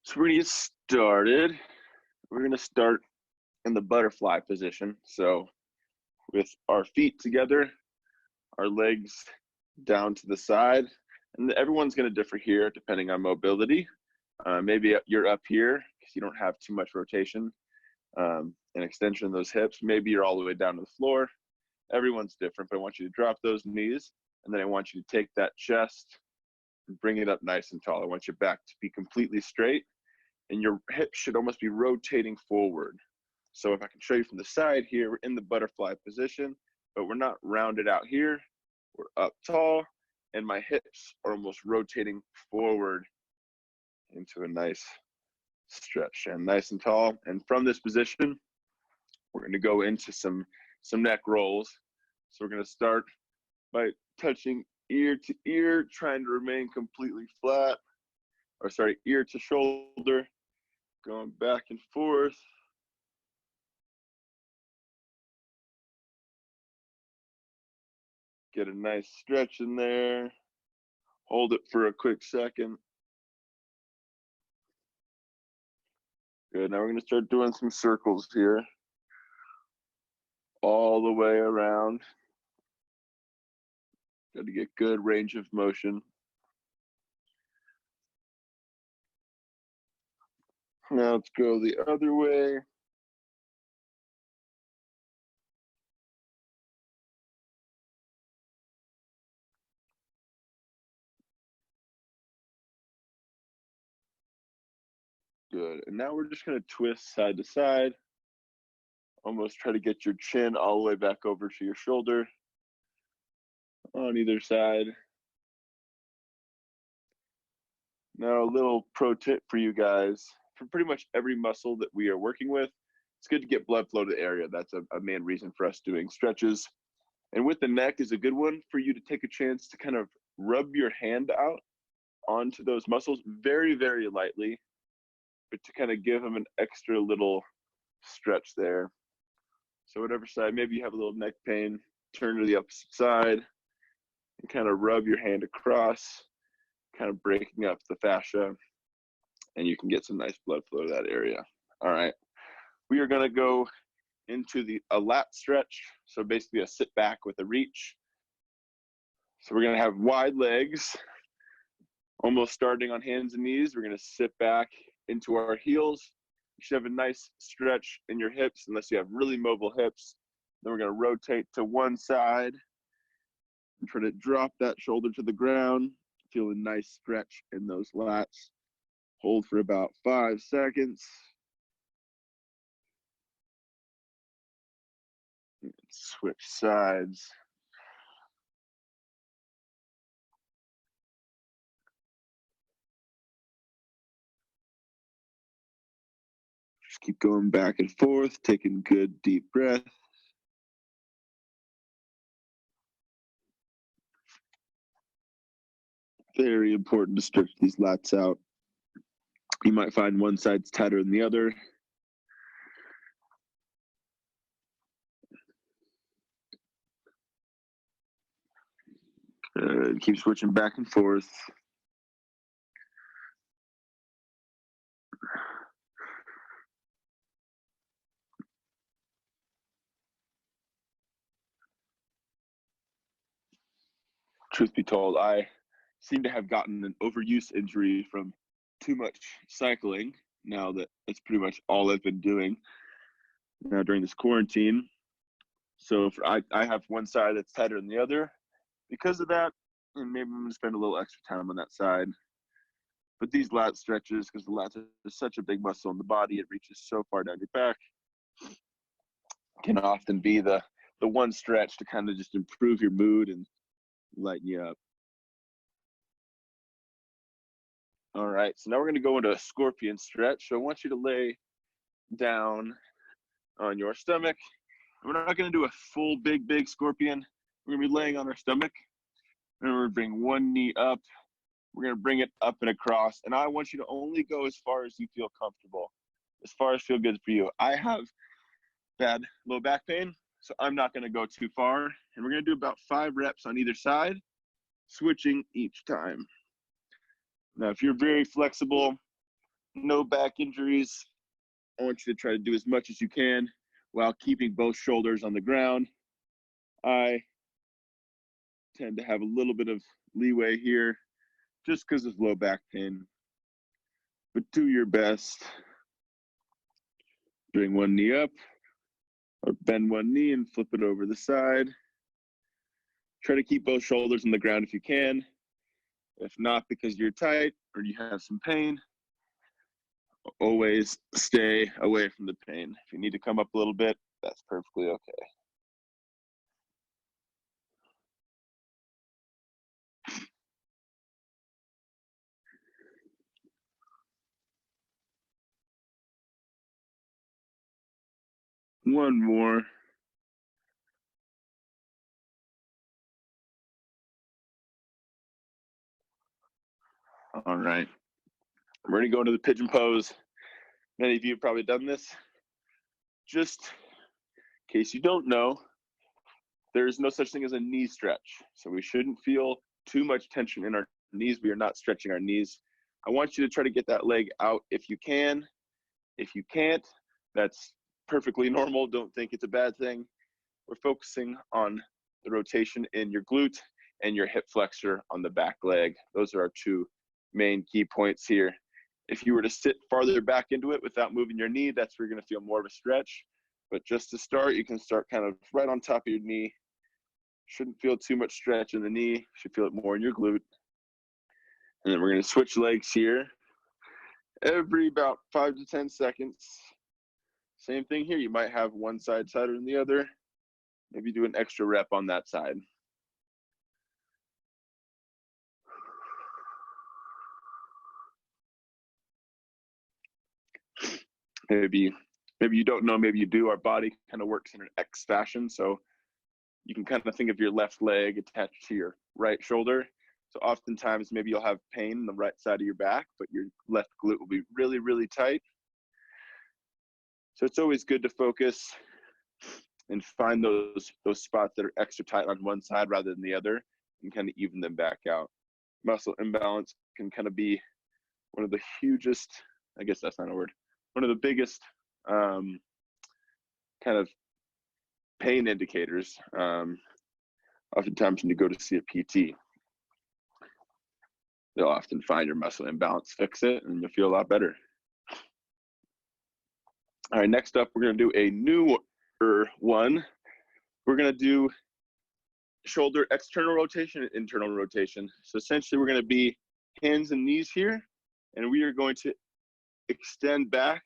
So we're gonna get started. We're gonna start in the butterfly position. So with our feet together, our legs down to the side, and everyone's gonna differ here depending on mobility. Maybe you're up here because you don't have too much rotation and extension of those hips. Maybe you're all the way down to the floor. Everyone's different, but I want you to drop those knees, and then I want you to take that chest and bring it up nice and tall. I want your back to be completely straight, and your hips should almost be rotating forward. So if I can show you from the side here, we're in the butterfly position, but we're not rounded out here. We're up tall, and my hips are almost rotating forward into a nice stretch and nice and tall. And from this position, we're going to go into some neck rolls. So we're going to start by touching ear to ear, trying to remain completely flat, or sorry, ear to shoulder, going back and forth. Get a nice stretch in there. Hold it for a quick second. Good, now we're gonna start doing some circles here. All the way around. Got to get good range of motion. Now let's go the other way. Good, and now we're just gonna twist side to side. Almost try to get your chin all the way back over to your shoulder on either side. Now a little pro tip for you guys. For pretty much every muscle that we are working with, it's good to get blood flow to the area. That's a main reason for us doing stretches. And with the neck is a good one for you to take a chance to kind of rub your hand out onto those muscles very, very lightly, but to kind of give them an extra little stretch there. So whatever side, maybe you have a little neck pain, turn to the opposite side and kind of rub your hand across, kind of breaking up the fascia, and you can get some nice blood flow to that area. All right, we are gonna go into a lat stretch. So basically a sit back with a reach. So we're gonna have wide legs, almost starting on hands and knees. We're gonna sit back into our heels. You should have a nice stretch in your hips unless you have really mobile hips. Then we're gonna rotate to one side and try to drop that shoulder to the ground. Feel a nice stretch in those lats. Hold for about 5 seconds. Switch sides. Just keep going back and forth, taking good deep breaths. Very important to stretch these lats out. You might find one side's tighter than the other. Keep switching back and forth. Truth be told, I seem to have gotten an overuse injury from too much cycling now that it's pretty much all I've been doing now during this quarantine. So I have one side that's tighter than the other because of that, and maybe I'm gonna spend a little extra time on that side. But these lat stretches, because the lats is such a big muscle in the body, it reaches so far down your back, can often be the one stretch to kind of just improve your mood and lighten you up. All right, so now we're gonna go into a scorpion stretch. So I want you to lay down on your stomach. We're not gonna do a full big scorpion. We're gonna be laying on our stomach. And we're gonna bring one knee up. We're gonna bring it up and across. And I want you to only go as far as you feel comfortable, as far as feel good for you. I have bad low back pain, so I'm not gonna go too far. And we're gonna do about 5 reps on either side, switching each time. Now, if you're very flexible, no back injuries. I want you to try to do as much as you can while keeping both shoulders on the ground. I tend to have a little bit of leeway here just because of low back pain, but do your best. Bring one knee up or bend one knee and flip it over the side. Try to keep both shoulders on the ground if you can. If not, because you're tight or you have some pain, always stay away from the pain. If you need to come up a little bit, that's perfectly okay. One more. All right. We're going to go into the pigeon pose. Many of you have probably done this. Just in case you don't know, there's no such thing as a knee stretch. So we shouldn't feel too much tension in our knees. We are not stretching our knees. I want you to try to get that leg out if you can. If you can't, that's perfectly normal. Don't think it's a bad thing. We're focusing on the rotation in your glute and your hip flexor on the back leg. Those are our two main key points here. If you were to sit farther back into it without moving your knee, that's where you're going to feel more of a stretch. But just to start, you can start kind of right on top of your knee. Shouldn't feel too much stretch in the knee. Should feel it more in your glute. And then we're going to switch legs here every about 5 to 10 seconds. Same thing here. You might have one side tighter than the other. Maybe do an extra rep on that side. Maybe you don't know, maybe you do. Our body kind of works in an X fashion. So you can kind of think of your left leg attached to your right shoulder. So oftentimes maybe you'll have pain in the right side of your back, but your left glute will be really, really tight. So it's always good to focus and find those spots that are extra tight on one side rather than the other and kind of even them back out. Muscle imbalance can kind of be one of the hugest, I guess that's not a word, one of the biggest kind of pain indicators. Oftentimes when you go to see a PT, they'll often find your muscle imbalance, fix it, and you'll feel a lot better. All right, next up, we're gonna do a newer one. We're gonna do shoulder external rotation and internal rotation. So essentially we're gonna be hands and knees here, and we are going to extend back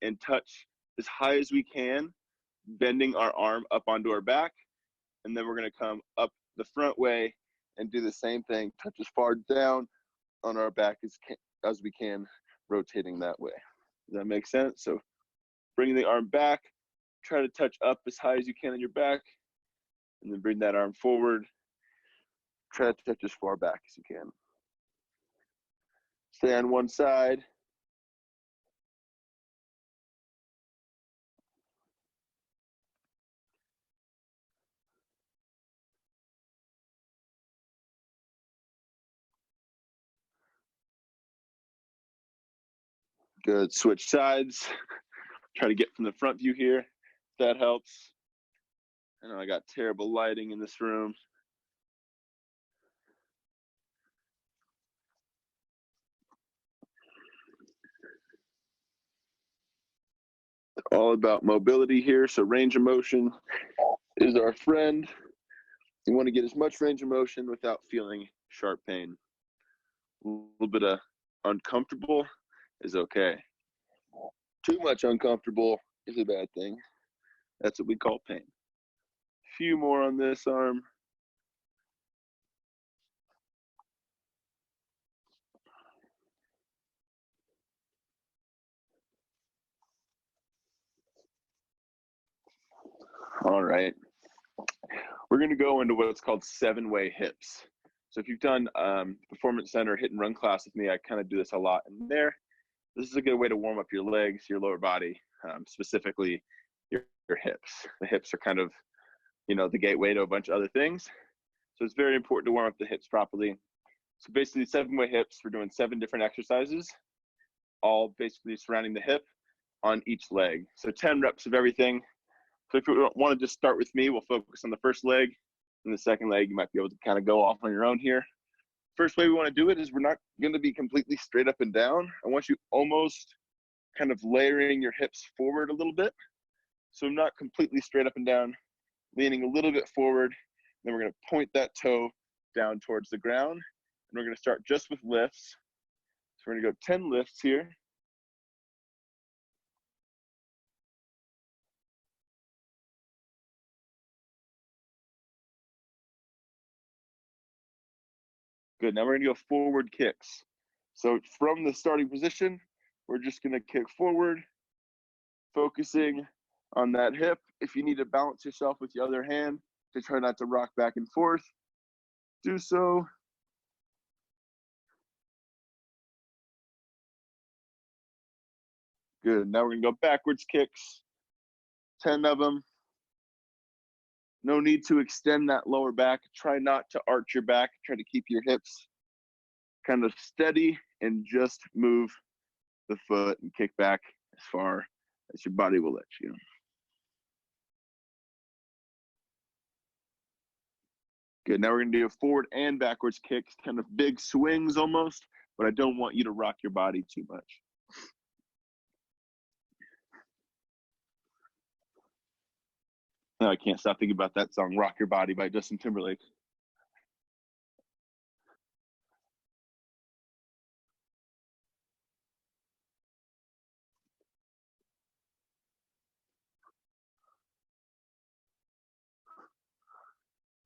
and touch as high as we can, bending our arm up onto our back. And then we're gonna come up the front way and do the same thing, touch as far down on our back as we can, rotating that way. Does that make sense? So bring the arm back, try to touch up as high as you can on your back, and then bring that arm forward. Try to touch as far back as you can. Stay on one side. Good, switch sides. Try to get from the front view here, if that helps. I know I got terrible lighting in this room. All about mobility here, so range of motion is our friend. You want to get as much range of motion without feeling sharp pain. A little bit of uncomfortable is okay. Too much uncomfortable is a bad thing. That's what we call pain. A few more on this arm. All right. We're going to go into what's called 7-way hips. So if you've done Performance Center hit and run class with me, I kind of do this a lot in there. This is a good way to warm up your legs, your lower body, specifically your hips. The hips are kind of, the gateway to a bunch of other things. So it's very important to warm up the hips properly. So basically 7-way hips, we're doing 7 different exercises. all basically surrounding the hip on each leg. So 10 reps of everything. So if you want to just start with me, we'll focus on the first leg. And the second leg, you might be able to kind of go off on your own here. First way we want to do it is we're not going to be completely straight up and down. I want you almost kind of layering your hips forward a little bit. So not completely straight up and down, leaning a little bit forward. Then we're going to point that toe down towards the ground. And we're going to start just with lifts. So we're going to go 10 lifts here. Good, now we're gonna go forward kicks. So from the starting position, we're just gonna kick forward, focusing on that hip. If you need to balance yourself with the other hand to try not to rock back and forth, do so. Good, now we're gonna go backwards kicks, 10 of them. No need to extend that lower back. Try not to arch your back. Try to keep your hips kind of steady and just move the foot and kick back as far as your body will let you. Good, now we're gonna do forward and backwards kicks, kind of big swings almost, but I don't want you to rock your body too much. No, I can't stop thinking about that song, Rock Your Body by Justin Timberlake.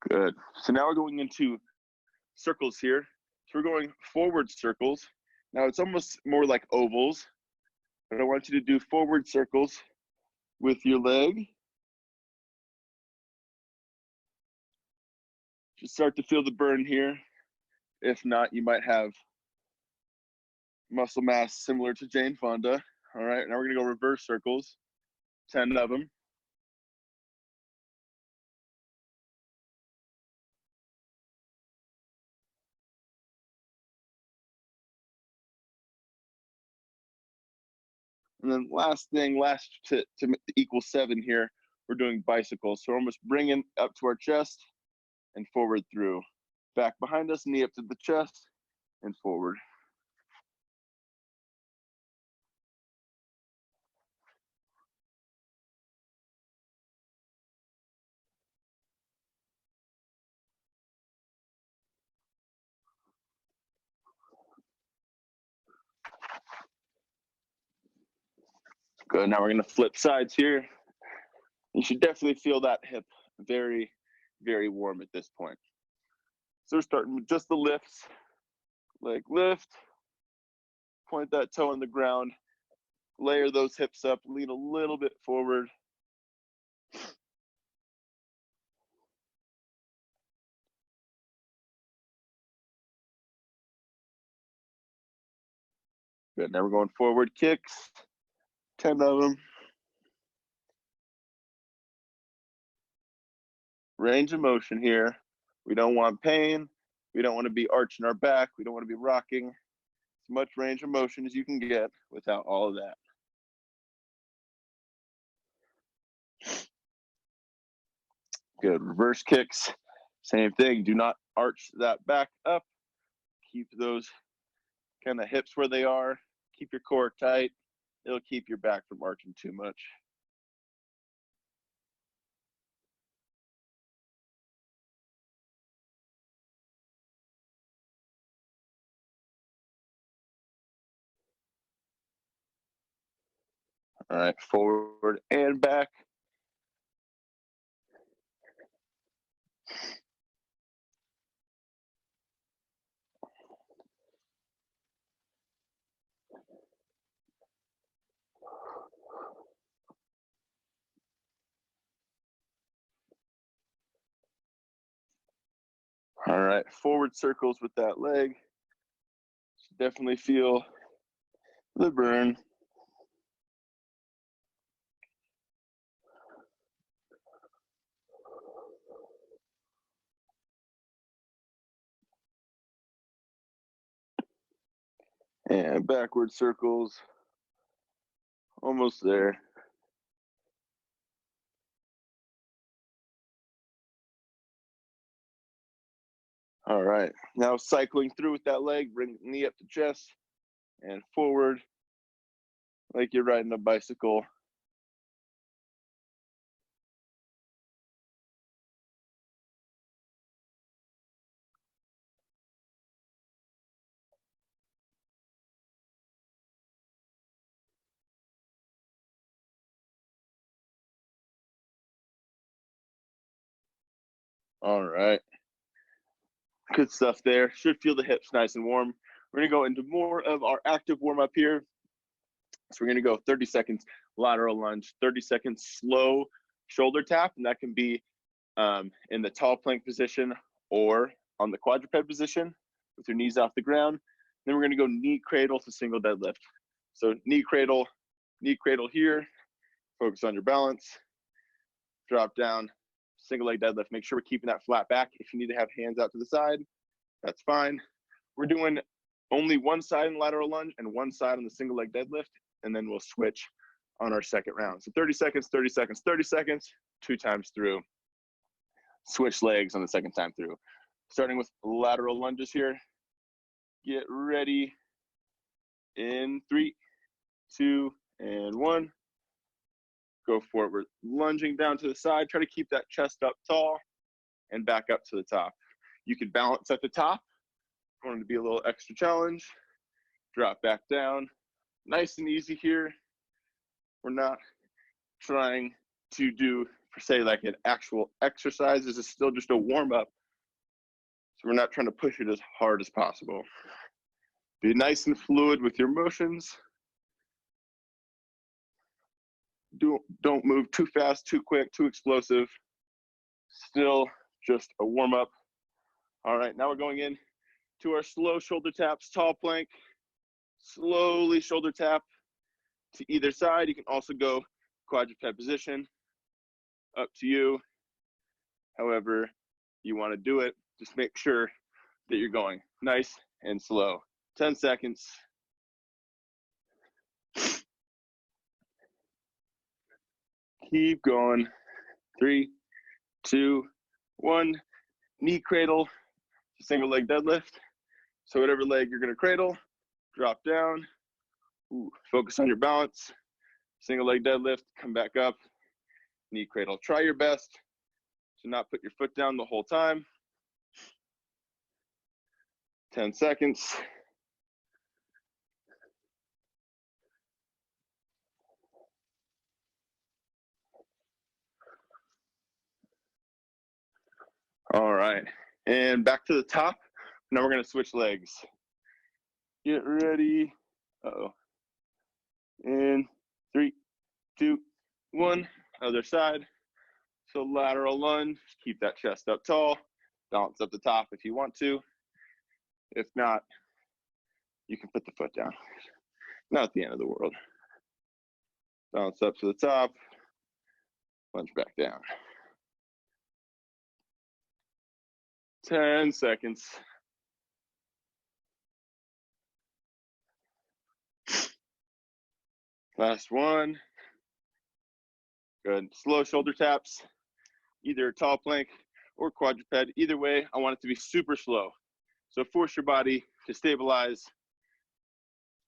Good, so now we're going into circles here. So we're going forward circles. Now it's almost more like ovals, but I want you to do forward circles with your leg. Just start to feel the burn here. If not, you might have muscle mass similar to Jane Fonda. All right, now we're gonna go reverse circles, 10 of them. And then last to equal 7 here, we're doing bicycles. So we're almost bringing up to our chest and forward through. Back behind us, knee up to the chest and forward. Good, now we're gonna flip sides here. You should definitely feel that hip very, very warm at this point. So we're starting with just the lifts. Leg lift, point that toe on the ground, layer those hips up, lean a little bit forward. Good, now we're going forward kicks, 10 of them. Range of motion here. We don't want pain. We don't want to be arching our back. We don't want to be rocking. As much range of motion as you can get without all of that. Good, reverse kicks, same thing. Do not arch that back up. Keep those kind of hips where they are. Keep your core tight. It'll keep your back from arching too much. All right, forward and back. All right, forward circles with that leg. Definitely feel the burn. And backward circles. Almost there. All right, now cycling through with that leg, bring the knee up to chest and forward like you're riding a bicycle. All right. Good stuff there. Should feel the hips nice and warm. We're going to go into more of our active warm up here. So we're going to go 30 seconds lateral lunge, 30 seconds slow shoulder tap, and that can be in the tall plank position or on the quadruped position with your knees off the ground. Then we're going to go knee cradle to single deadlift. So knee cradle here. Focus on your balance. Drop down, single leg deadlift. Make sure we're keeping that flat back. If you need to have hands out to the side, that's fine. We're doing only one side in lateral lunge and one side on the single leg deadlift, and then we'll switch on our second round. So 30 seconds, 30 seconds, 30 seconds, 2 times through. Switch legs on the second time through. Starting with lateral lunges here. Get ready in 3, 2, and 1. Go for it. We're lunging down to the side. Try to keep that chest up tall and back up to the top. You can balance at the top. Want it to be a little extra challenge. Drop back down. Nice and easy here. We're not trying to do, per se, like an actual exercise. This is still just a warm-up. So we're not trying to push it as hard as possible. Be nice and fluid with your motions. Don't move too fast, too quick, too explosive. Still just a warm-up. All right, now we're going in to our slow shoulder taps, tall plank. Slowly shoulder tap to either side. You can also go quadruped position. Up to you. However you want to do it. Just make sure that you're going nice and slow. 10 seconds. Keep going. 3, 2, 1. Knee cradle, single leg deadlift. So whatever leg you're going to cradle, drop down. Focus on your balance. Single leg deadlift, come back up. Knee cradle. Try your best to not put your foot down the whole time. 10 seconds. All right, and back to the top. Now we're gonna switch legs. Get ready. Uh-oh. In 3, 2, 1. Other side. So lateral lunge. Keep that chest up tall. Balance up the top if you want to. If not, you can put the foot down. Not the end of the world. Balance up to the top. Lunge back down. 10 seconds. Last one. Good. Slow shoulder taps, either tall plank or quadruped. Either way, I want it to be super slow. So force your body to stabilize.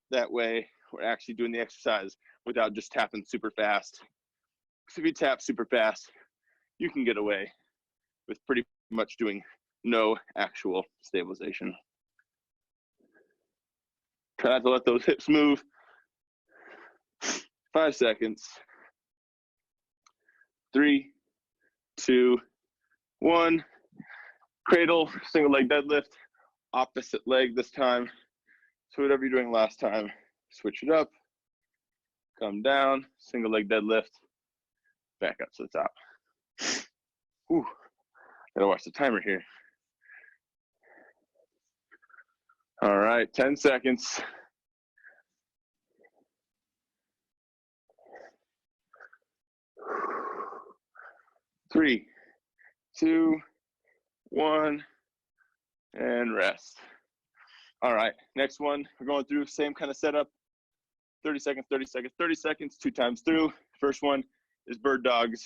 That way, we're actually doing the exercise without just tapping super fast. Because if you tap super fast, you can get away with pretty much doing no actual stabilization. Try not to let those hips move. 5 seconds. 3, 2, 1. Cradle, single leg deadlift, opposite leg this time. So whatever you're doing last time, switch it up. Come down, single leg deadlift, back up to the top. Ooh, gotta watch the timer here. All right, 10 seconds. Three, 2, 1, and rest. All right, next one, we're going through same kind of setup. 30 seconds, 30 seconds, 30 seconds, 2 times through. First one is bird dogs.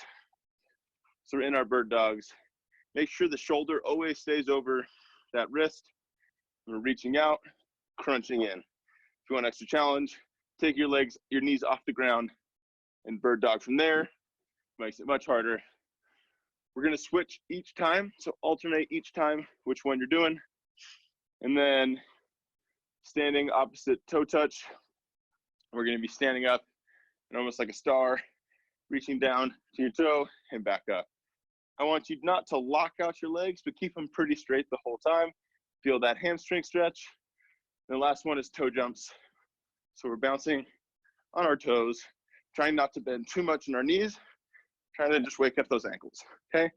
So we're in our bird dogs. Make sure the shoulder always stays over that wrist. We're reaching out, crunching in. If you want extra challenge, take your legs, your knees off the ground and bird dog from there. Makes it much harder. We're gonna switch each time, so alternate each time which one you're doing. And then standing opposite toe touch. We're gonna be standing up and almost like a star, reaching down to your toe and back up. I want you not to lock out your legs, but keep them pretty straight the whole time. Feel that hamstring stretch. And the last one is toe jumps. So we're bouncing on our toes, trying not to bend too much in our knees, trying to just wake up those ankles, okay?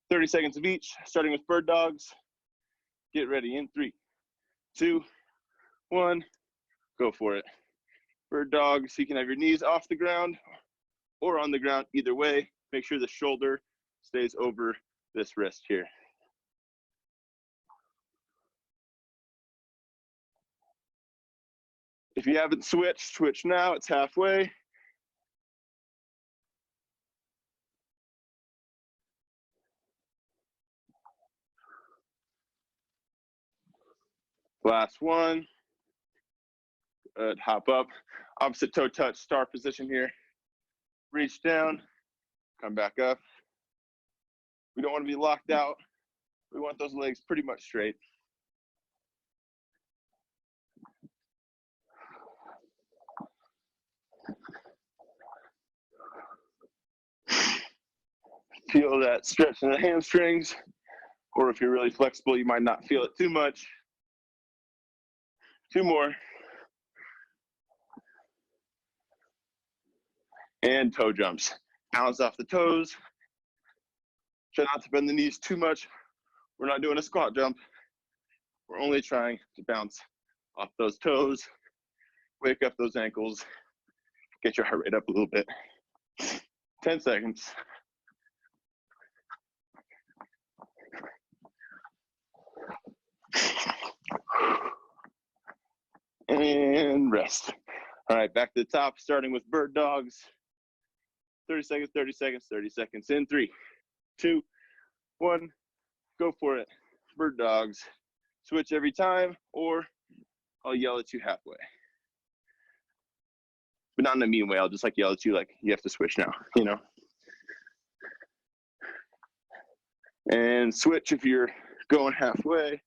30 seconds of each, starting with bird dogs. Get ready in 3, 2, 1, go for it. Bird dogs, so you can have your knees off the ground or on the ground, either way. Make sure the shoulder stays over this wrist here. If you haven't switched, switch now, it's halfway. Last one. Good, hop up. Opposite toe touch, star position here. Reach down, come back up. We don't want to be locked out. We want those legs pretty much straight. Feel that stretch in the hamstrings, or if you're really flexible, you might not feel it too much. 2 more. And toe jumps. Bounce off the toes. Try not to bend the knees too much. We're not doing a squat jump. We're only trying to bounce off those toes, wake up those ankles, get your heart rate up a little bit. 10 seconds. And rest. All right, back to the top, starting with bird dogs. 30 seconds, 30 seconds, 30 seconds in 3, 2, 1, go for it. Bird dogs. Switch every time, or I'll yell at you halfway. But not in a mean way, I'll just like yell at you like you have to switch now, you know? And switch if you're going halfway.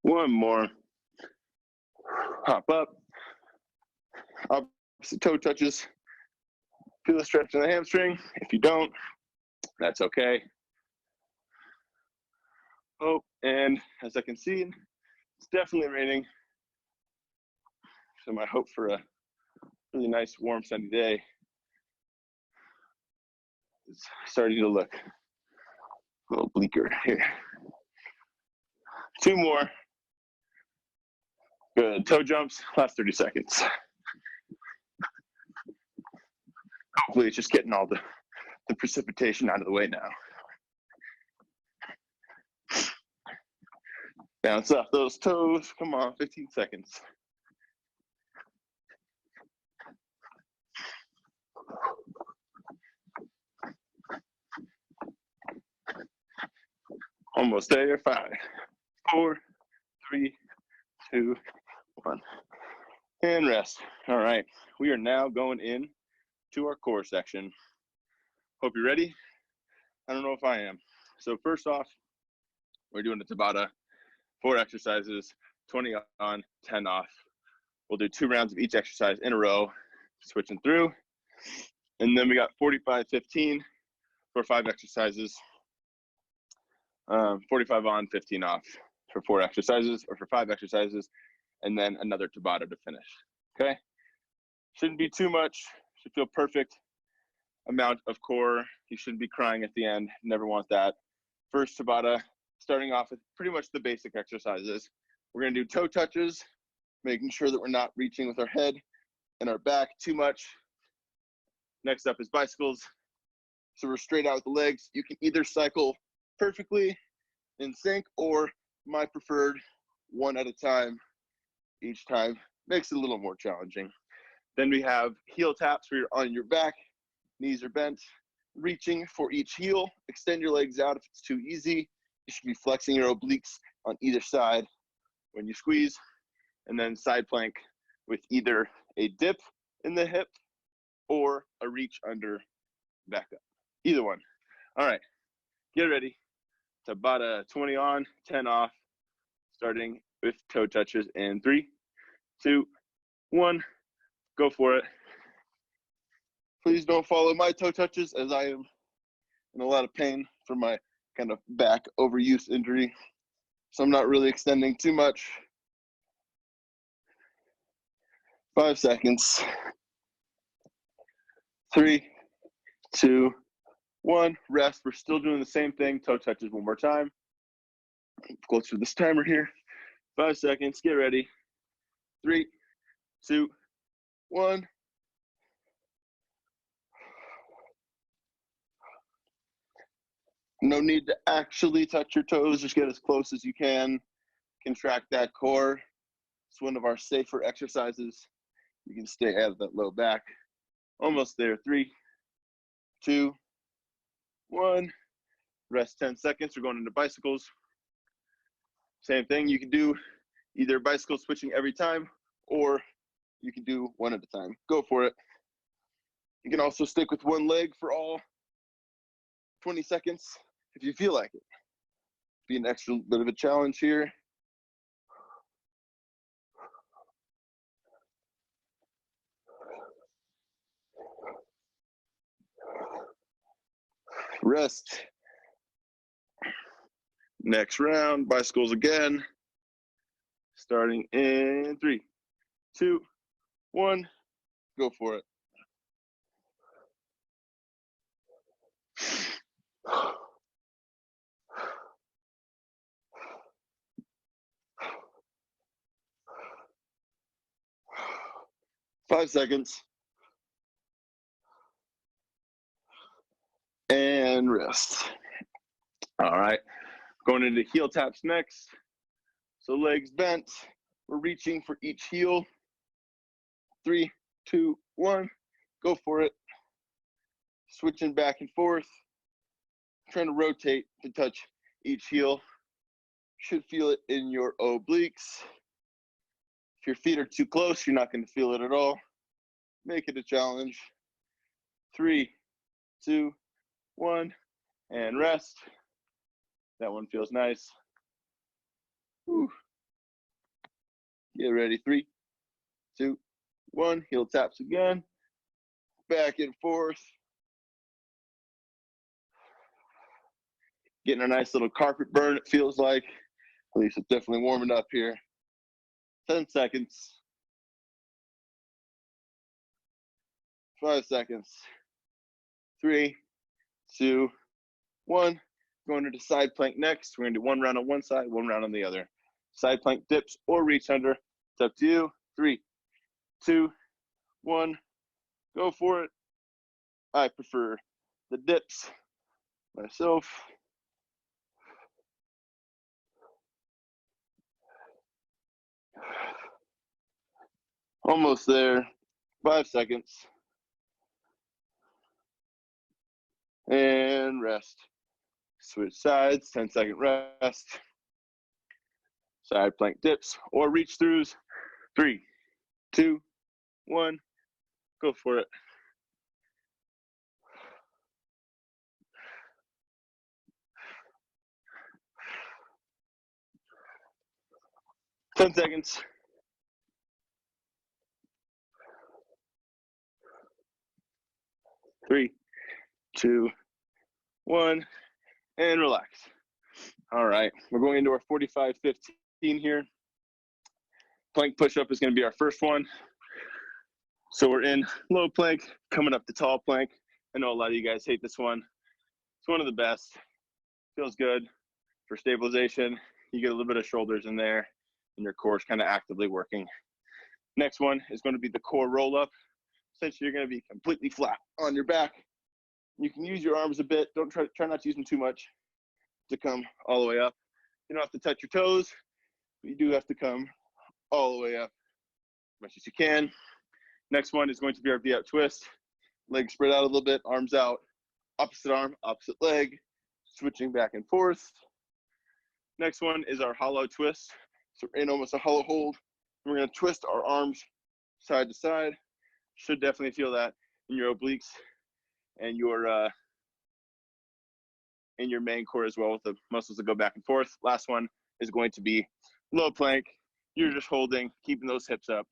One more. Hop up. Opposite toe touches. Feel the stretch in the hamstring. If you don't, that's okay. Oh, and as I can see, it's definitely raining. So my hope for a really nice, warm, sunny day is starting to look a little bleaker here. 2 more. Good. Toe jumps, last 30 seconds. Hopefully it's just getting all the precipitation out of the way now. Bounce off those toes. Come on, 15 seconds. Almost there. 5, 4, 3, 2, 1. And rest. All right. We are now going in to our core section. Hope you're ready. I don't know if I am. So first off, we're doing a Tabata, 4 exercises, 20 on, 10 off. We'll do 2 rounds of each exercise in a row, switching through. And then we got 45, 15 for 5 exercises. 45 on, 15 off for 4 exercises or for 5 exercises, and then another Tabata to finish, okay? Shouldn't be too much, should feel perfect amount of core. You shouldn't be crying at the end, never want that. First Tabata, starting off with pretty much the basic exercises. We're gonna do toe touches, making sure that we're not reaching with our head and our back too much. Next up is bicycles. So we're straight out with the legs. You can either cycle perfectly in sync, or my preferred one at a time each time. Makes it a little more challenging. Then we have heel taps where you're on your back, knees are bent, reaching for each heel. Extend your legs out if it's too easy. You should be flexing your obliques on either side when you squeeze. And then side plank with either a dip in the hip or a reach under back up. Either one. All right, get ready. It's about a 20 on, 10 off, starting with toe touches in 3, 2, 1, go for it. Please don't follow my toe touches, as I am in a lot of pain from my kind of back overuse injury. So I'm not really extending too much. 5 seconds. 3, 2, 1, rest. We're still doing the same thing. Toe touches one more time. Close to this timer here. 5 seconds, get ready. 3, 2, 1. No need to actually touch your toes, just get as close as you can. Contract that core. It's one of our safer exercises. You can stay out of that low back. Almost there. 3, 2, 1. Rest 10 seconds. We're going into bicycles. Same thing. You can do either bicycle switching every time, or you can do one at a time. Go for it. You can also stick with one leg for all 20 seconds if you feel like it. Be an extra bit of a challenge here. Rest. Next round, bicycles again. Starting in 3, 2, 1, go for it. Five seconds. And rest. All right, going into heel taps next. So legs bent, we're reaching for each heel. 3, 2, 1, go for it. Switching back and forth, trying to rotate to touch each heel. Should feel it in your obliques. If your feet are too close, you're not going to feel it at all. Make it a challenge. 3, 2, 1, and rest. That one feels nice. Whew. Get ready. 3, 2, 1. Heel taps again. Back and forth. Getting a nice little carpet burn, it feels like. At least it's definitely warming up here. 10 seconds. 5 seconds. 3, 2, 1. Going into side plank next. We're going to do one round on one side, one round on the other. Side plank dips or reach under. It's up to you. 3, 2, 1. Go for it. I prefer the dips myself. Almost there. 5 seconds. And rest. Switch sides, 10-second rest. Side plank dips or reach throughs. 3, 2, 1, go for it. Ten seconds. 3, 2, 1, and relax. All right, we're going into our 45-15 here. Plank push-up is going to be our first one. So we're in low plank, coming up to tall plank. I know a lot of you guys hate this one. It's one of the best. Feels good for stabilization. You get a little bit of shoulders in there, and your core is kind of actively working. Next one is going to be the core roll-up. Essentially, you're going to be completely flat on your back. You can use your arms a bit. Don't try not to use them too much to come all the way up. You don't have to touch your toes, but you do have to come all the way up as much as you can. Next one is going to be our V-out twist. Legs spread out a little bit, arms out, opposite arm, opposite leg, switching back and forth. Next one is our hollow twist. So we're in almost a hollow hold. We're going to twist our arms side to side. Should definitely feel that in your obliques and your main core as well, with the muscles that go back and forth. Last one is going to be low plank. You're just holding, keeping those hips up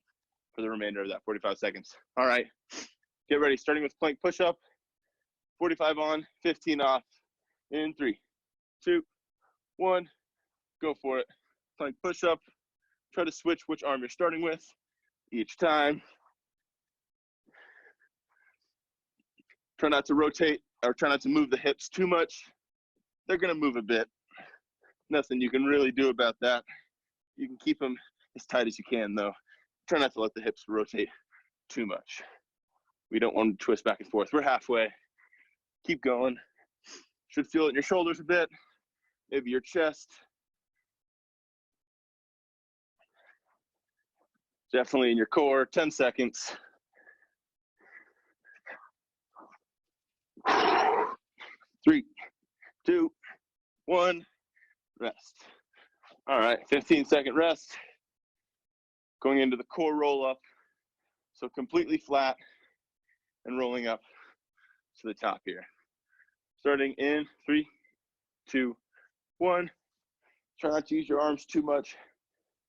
for the remainder of that 45 seconds. All right, get ready. Starting with plank push-up. 45 on, 15 off. In 3, 2, 1, go for it. Plank push-up. Try to switch which arm you're starting with each time. Try not to rotate or try not to move the hips too much. They're going to move a bit. Nothing you can really do about that. You can keep them as tight as you can, though. Try not to let the hips rotate too much. We don't want to twist back and forth. We're halfway. Keep going. Should feel it in your shoulders a bit, maybe your chest. Definitely in your core. 10 seconds. 3, 2, 1, rest. All right, 15-second rest. Going into the core roll up. So completely flat and rolling up to the top here. Starting in 3, 2, 1. Try not to use your arms too much.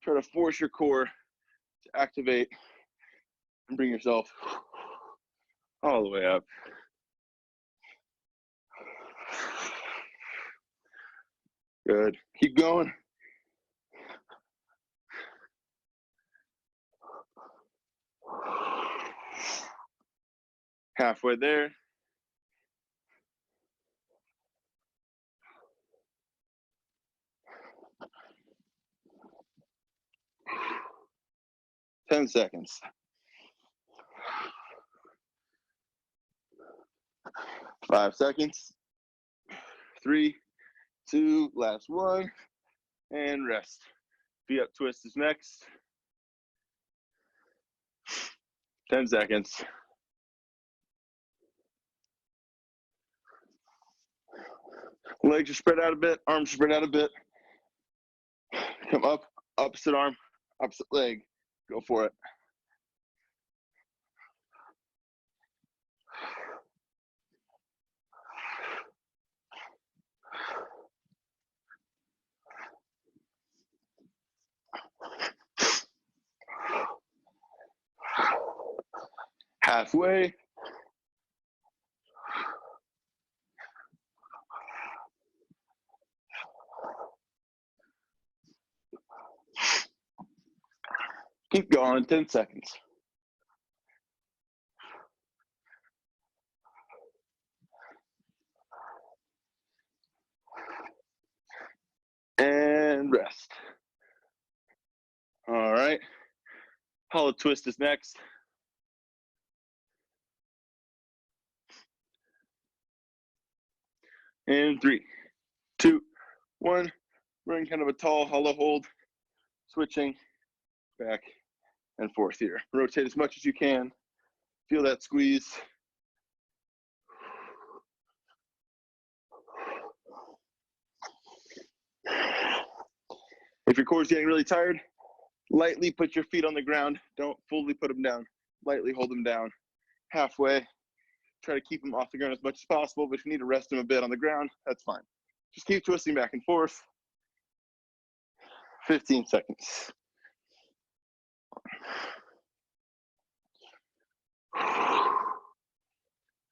Try to force your core to activate and bring yourself all the way up. Good. Keep going. Halfway there. Ten seconds. 5 seconds. 3, 2, last one, and rest. V-up twist is next. 10 seconds. Legs are spread out a bit, arms spread out a bit. Come up, opposite arm, opposite leg. Go for it. Halfway. Keep going, 10 seconds. And rest. All right. Hollow twist is next. And 3, 2, 1. We're in kind of a tall hollow hold. Switching back and forth here. Rotate as much as you can. Feel that squeeze. If your core is getting really tired, lightly put your feet on the ground. Don't fully put them down. Lightly hold them down. Halfway. Try to keep them off the ground as much as possible, but if you need to rest them a bit on the ground, that's fine. Just keep twisting back and forth. 15 seconds.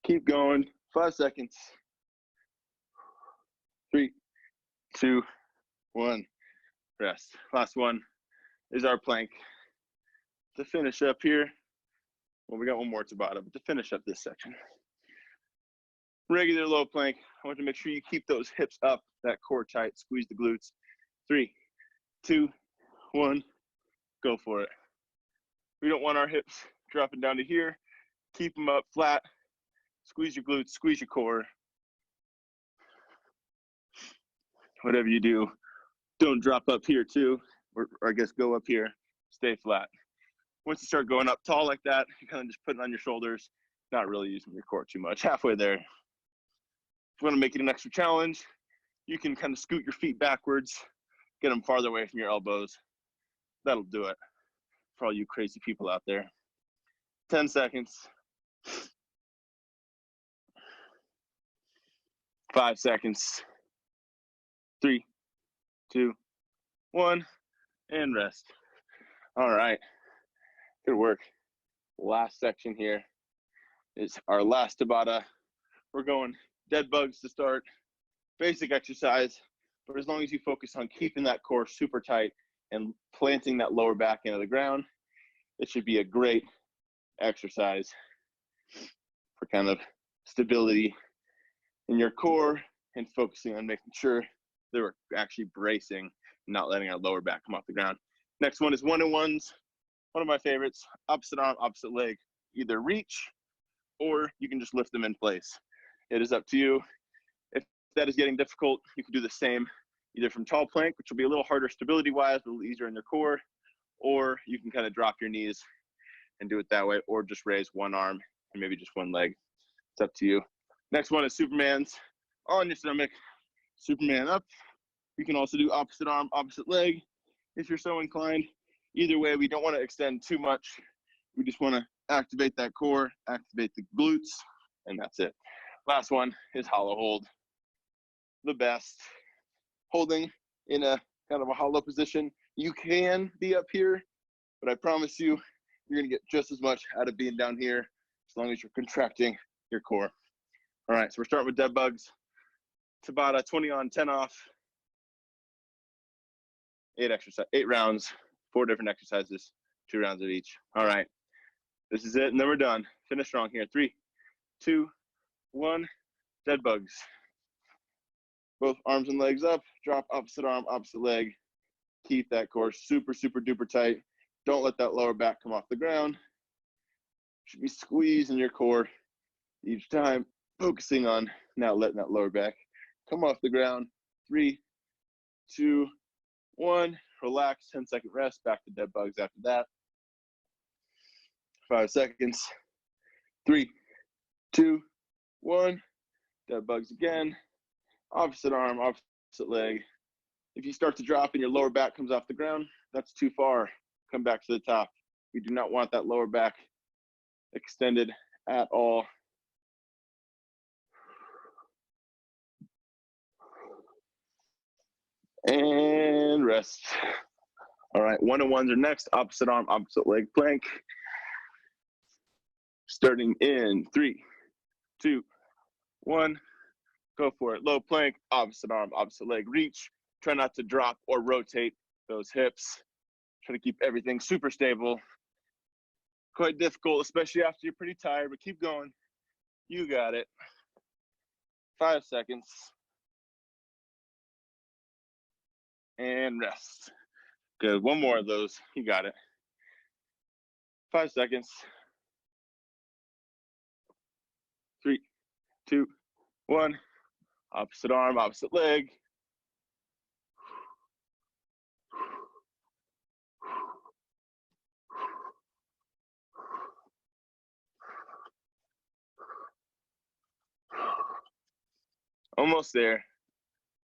Keep going. 5 seconds. 3, 2, 1. Rest. Last one is our plank. To finish up here, well, we got one more at the bottom, but to finish up this section. Regular low plank. I want to make sure you keep those hips up, that core tight, squeeze the glutes. 3, 2, 1, go for it. We don't want our hips dropping down to here. Keep them up flat. Squeeze your glutes, squeeze your core. Whatever you do, don't drop up here too, or I guess go up here, stay flat. Once you start going up tall like that, you kind of just put it on your shoulders, not really using your core too much, halfway there. If you want to make it an extra challenge, you can kind of scoot your feet backwards, get them farther away from your elbows. That'll do it for all you crazy people out there. 10 seconds. 5 seconds. 3, 2, 1, and rest. All right, good work. Last section here is our last Tabata. We're going dead bugs to start. Basic exercise, but as long as you focus on keeping that core super tight and planting that lower back into the ground, it should be a great exercise for kind of stability in your core and focusing on making sure that we're actually bracing, not letting our lower back come off the ground. Next one is 1-on-1s. One of my favorites, opposite arm, opposite leg. Either reach or you can just lift them in place. It is up to you. If that is getting difficult, you can do the same either from tall plank, which will be a little harder stability-wise, a little easier in your core, or you can kind of drop your knees and do it that way, or just raise one arm and maybe just one leg. It's up to you. Next one is Superman's on your stomach. Superman up. You can also do opposite arm, opposite leg if you're so inclined. Either way, we don't want to extend too much. We just want to activate that core, activate the glutes, and that's it. Last one is hollow hold. The best. Holding in a kind of a hollow position. You can be up here, but I promise you, you're going to get just as much out of being down here as long as you're contracting your core. All right, so we're starting with dead bugs. Tabata, 20 on, 10 off. 8 rounds, 4 different exercises, 2 rounds of each. All right, this is it, and then we're done. Finish strong here. 3, 2, 1, dead bugs. Both arms and legs up, drop opposite arm, opposite leg. Keep that core super, super duper tight. Don't let that lower back come off the ground. Should be squeezing your core each time, focusing on not letting that lower back come off the ground. 3, 2, 1, relax, 10-second rest, back to dead bugs after that. 5 seconds. 3, 2, 1, dead bugs again. Opposite arm, opposite leg. If you start to drop and your lower back comes off the ground, that's too far. Come back to the top. We do not want that lower back extended at all. And rest. All right, 1-on-1s are next. Opposite arm, opposite leg plank. Starting in 3, 2, 1. Go for it. Low plank, opposite arm, opposite leg. Reach. Try not to drop or rotate those hips. Try to keep everything super stable. Quite difficult, especially after you're pretty tired, but keep going. You got it. 5 seconds. And rest. Good. One more of those. You got it. 5 seconds. 3, 2, 1. Opposite arm, opposite leg. Almost there.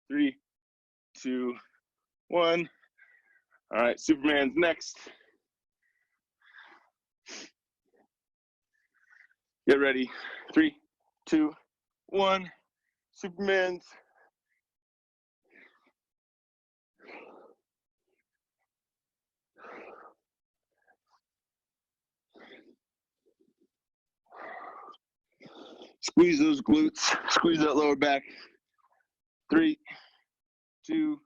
3, 2, 1. All right, Superman's next. Get ready. 3, 2, 1. Superman's. Squeeze those glutes. Squeeze that lower back. 3, 2,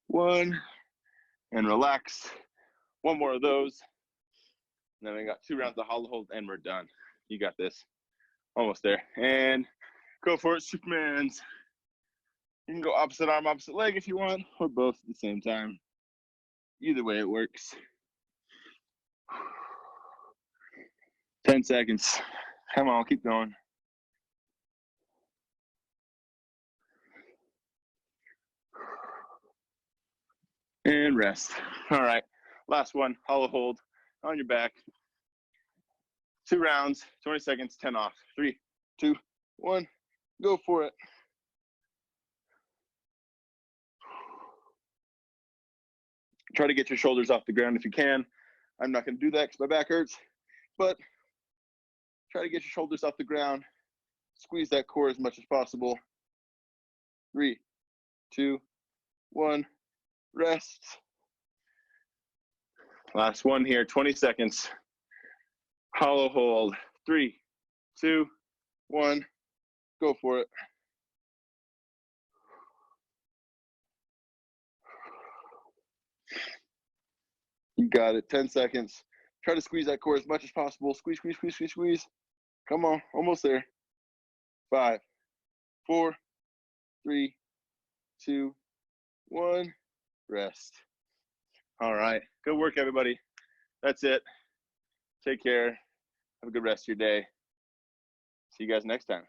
1. And relax. One more of those. And then we got 2 rounds of hollow hold and we're done. You got this. Almost there. And go for it, Superman's. You can go opposite arm, opposite leg if you want, or both at the same time. Either way it works. 10 seconds. Come on, keep going. And rest. All right, last one, hollow hold on your back. 2 rounds, 20 seconds, 10 off. 3, 2, 1, go for it. Try to get your shoulders off the ground if you can. I'm not gonna do that because my back hurts, but try to get your shoulders off the ground. Squeeze that core as much as possible. 3, 2, 1, rest. Last one here, 20 seconds. Hollow hold. 3, 2, 1, go for it. You got it, 10 seconds. Try to squeeze that core as much as possible. Squeeze, squeeze, squeeze, squeeze, squeeze. Come on, almost there. 5, 4, 3, 2, 1, rest. All right, good work, everybody. That's it. Take care. Have a good rest of your day. See you guys next time.